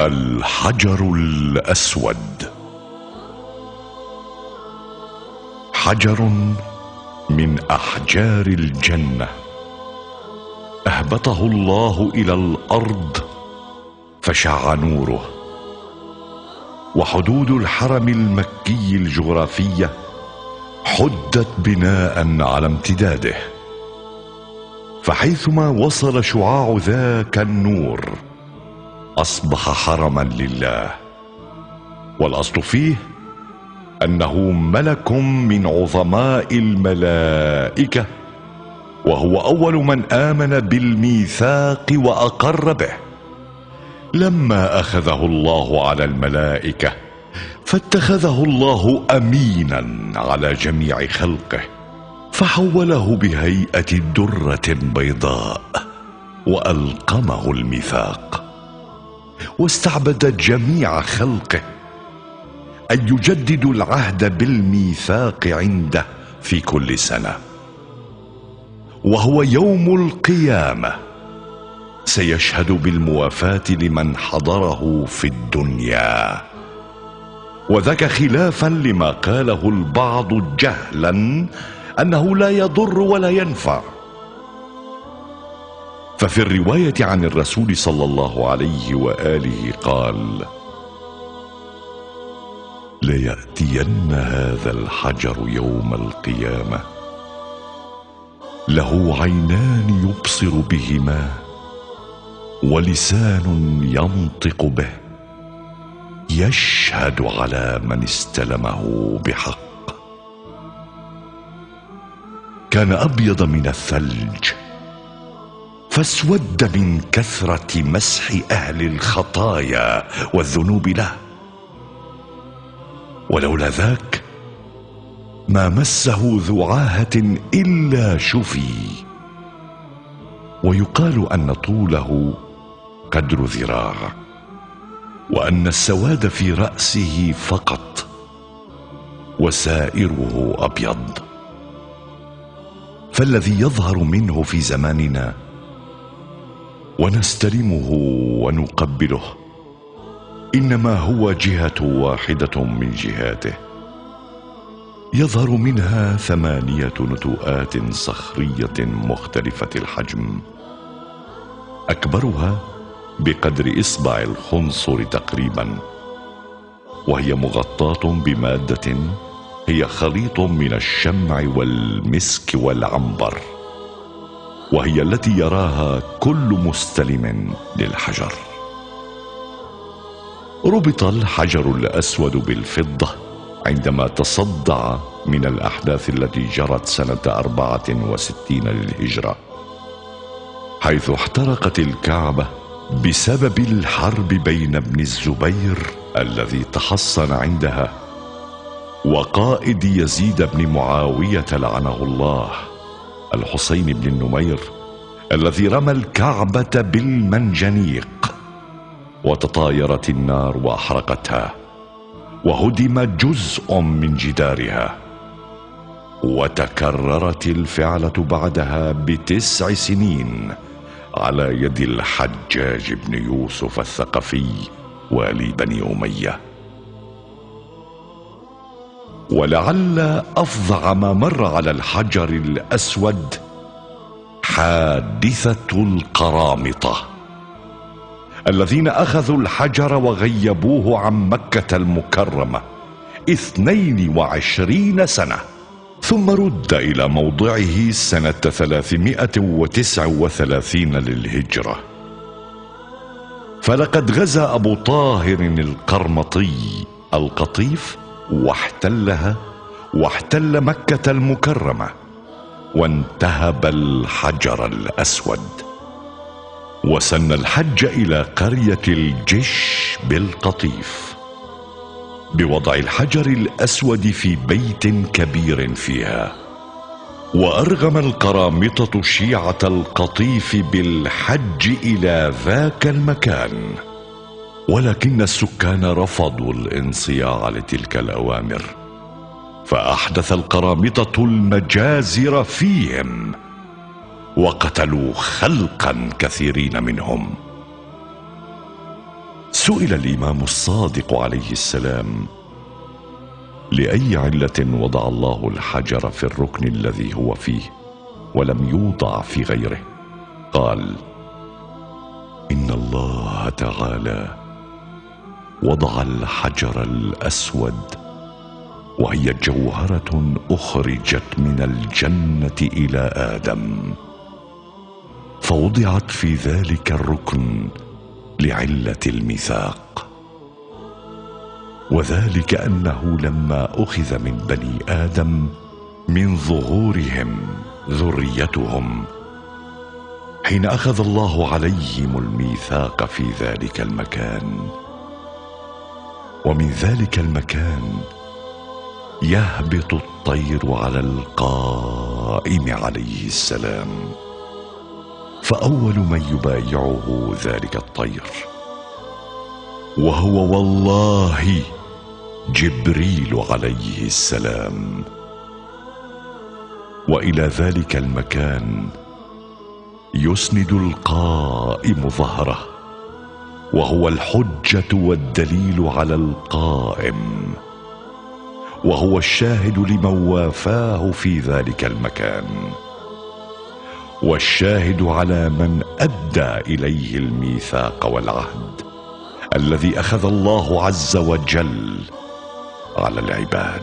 الحجر الأسود. حجر من أحجار الجنة أهبطه الله إلى الأرض فشع نوره، وحدود الحرم المكي الجغرافية حدت بناء على امتداده، فحيثما وصل شعاع ذاك النور أصبح حرما لله. والأصل فيه أنه ملك من عظماء الملائكة، وهو أول من آمن بالميثاق وأقر به. لما أخذه الله على الملائكة فاتخذه الله أمينا على جميع خلقه، فحوله بهيئة درة بيضاء وألقمه الميثاق، واستعبد جميع خلقه أن يجددوا العهد بالميثاق عنده في كل سنة، وهو يوم القيامة سيشهد بالموافاة لمن حضره في الدنيا، وذاك خلافا لما قاله البعض جهلا أنه لا يضر ولا ينفع. ففي الرواية عن الرسول صلى الله عليه وآله قال: ليأتين هذا الحجر يوم القيامة له عينان يبصر بهما ولسان ينطق به، يشهد على من استلمه بحق. كان أبيض من الثلج فاسود من كثرة مسح أهل الخطايا والذنوب له، ولولا ذاك ما مسه ذو عاهة إلا شفي. ويقال أن طوله قدر ذراع، وأن السواد في رأسه فقط وسائره أبيض. فالذي يظهر منه في زماننا ونستلمه ونقبله إنما هو جهة واحدة من جهاته، يظهر منها 8 نتوءات صخرية مختلفة الحجم، أكبرها بقدر إصبع الخنصر تقريبا، وهي مغطاة بمادة هي خليط من الشمع والمسك والعنبر، وهي التي يراها كل مستلم للحجر. ربط الحجر الأسود بالفضة عندما تصدع من الأحداث التي جرت سنة 64 للهجرة، حيث احترقت الكعبة بسبب الحرب بين ابن الزبير الذي تحصن عندها وقائد يزيد بن معاوية لعنه الله الحسين بن النمير الذي رمى الكعبة بالمنجنيق، وتطايرت النار وأحرقتها، وهدم جزء من جدارها. وتكررت الفعلة بعدها ب9 سنين على يد الحجاج بن يوسف الثقفي والي بني أمية. ولعل أفظع ما مر على الحجر الأسود حادثة القرامطة الذين أخذوا الحجر وغيبوه عن مكة المكرمة 22 سنة، ثم رد إلى موضعه سنة 339 للهجرة. فلقد غزا أبو طاهر القرمطي القطيف واحتلها، واحتل مكة المكرمة، وانتهب الحجر الأسود، وسن الحج إلى قرية الجش بالقطيف بوضع الحجر الأسود في بيت كبير فيها. وأرغم القرامطة شيعة القطيف بالحج إلى ذاك المكان، ولكن السكان رفضوا الانصياع لتلك الأوامر، فأحدث القرامطة المجازر فيهم وقتلوا خلقا كثيرين منهم. سئل الإمام الصادق عليه السلام: لأي علة وضع الله الحجر في الركن الذي هو فيه ولم يوضع في غيره؟ قال: إن الله تعالى وضع الحجر الأسود، وهي جوهرة أخرجت من الجنة إلى آدم، فوضعت في ذلك الركن لعلة الميثاق، وذلك أنه لما أخذ من بني آدم من ظهورهم ذريتهم حين أخذ الله عليهم الميثاق في ذلك المكان، ومن ذلك المكان يهبط الطير على القائم عليه السلام، فأول من يبايعه ذلك الطير، وهو والله جبريل عليه السلام. وإلى ذلك المكان يسند القائم ظهره، وهو الحجة والدليل على القائم، وهو الشاهد لمن وافاه في ذلك المكان، والشاهد على من أدى إليه الميثاق والعهد الذي أخذ الله عز وجل على العباد.